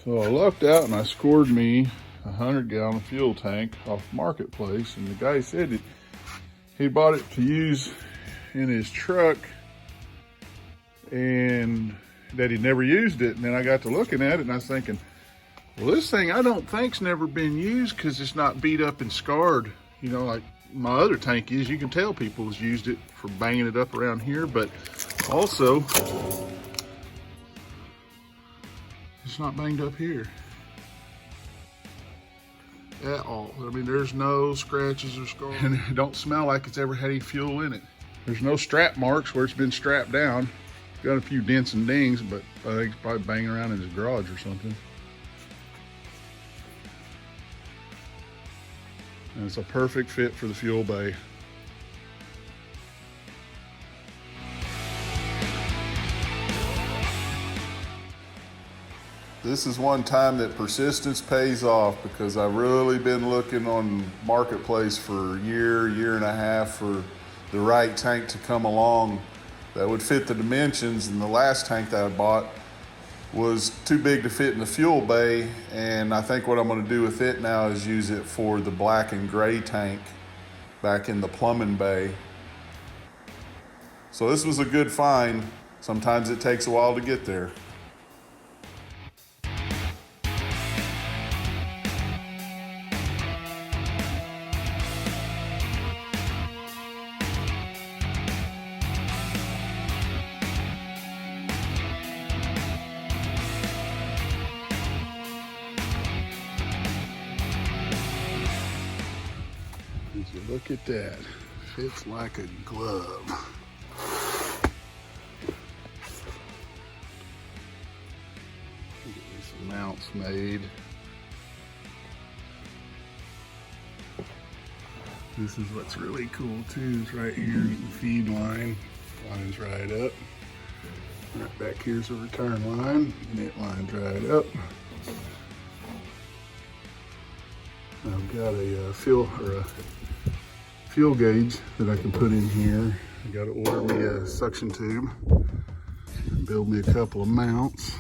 So I lucked out and I scored me a 100-gallon fuel tank off Marketplace, and the guy said he bought it to use in his truck and that he'd never used it. And then I got to looking at it and I was thinking, well, this thing I don't think's never been used because it's not beat up and scarred, you know, like my other tank is. You can tell people has used it for banging it up around here, but also it's not banged up here at all. I mean, there's no scratches or scars, and it don't smell like it's ever had any fuel in it. There's no strap marks where it's been strapped down. Got a few dents and dings, but I think it's probably banging around in his garage or something. And it's a perfect fit for the fuel bay. This is one time that persistence pays off, because I've really been looking on Marketplace for a year and a half for the right tank to come along that would fit the dimensions. And the last tank that I bought was too big to fit in the fuel bay, and I think what I'm going to do with it now is use it for the black and gray tank back in the plumbing bay. So this was a good find. Sometimes it takes a while to get there. Look at that, fits like a glove. Get me some mounts made. This is what's really cool too, is right here is the feed line. Lines right up. Right back here's the return line, and it lines right up. I've got a fuel gauge that I can put in here. I got to order me a suction tube and build me a couple of mounts.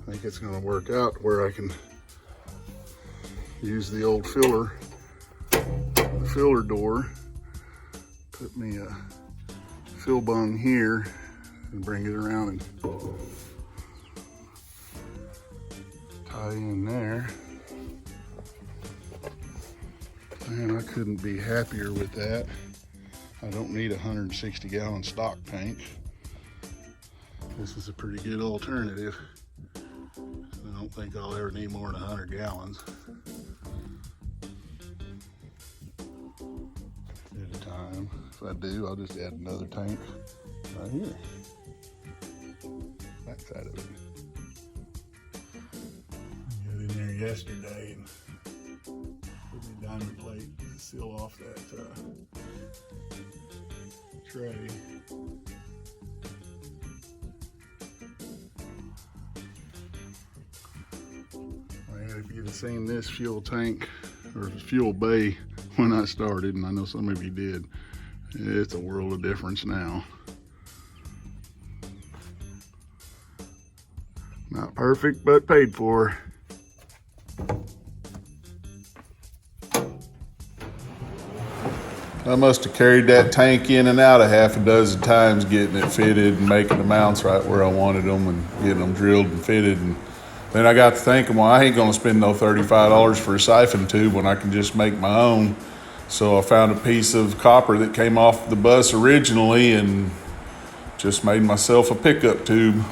I think it's going to work out where I can use the old filler door, put me a fill bung here and bring it around and tie in there. Man, I couldn't be happier with that. I don't need a 160-gallon stock tank. This is a pretty good alternative. I don't think I'll ever need more than 100 gallons at a time. If I do, I'll just add another tank right here. Back side of it. Got in there yesterday and put me a diamond plate to seal off that tray. If you'd have seen this fuel tank or fuel bay when I started, and I know some of you did, it's a world of difference now. Not perfect, but paid for. I must have carried that tank in and out a half a dozen times getting it fitted and making the mounts right where I wanted them and getting them drilled and fitted. And then I got to thinking, well, I ain't going to spend no $35 for a siphon tube when I can just make my own. So I found a piece of copper that came off the bus originally and just made myself a pickup tube.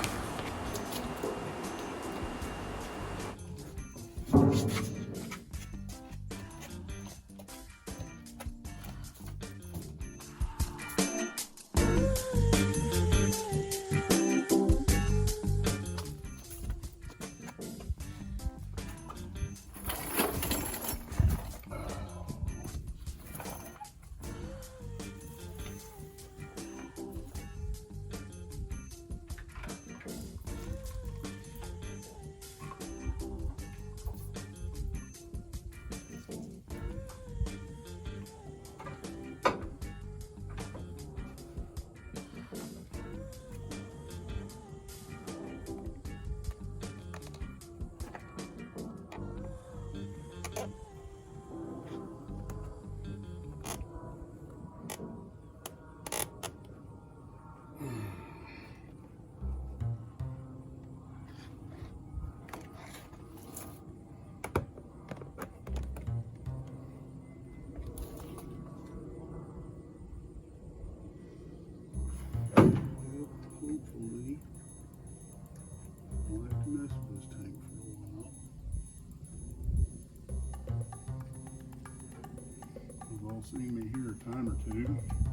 y'all seen me here a time or two.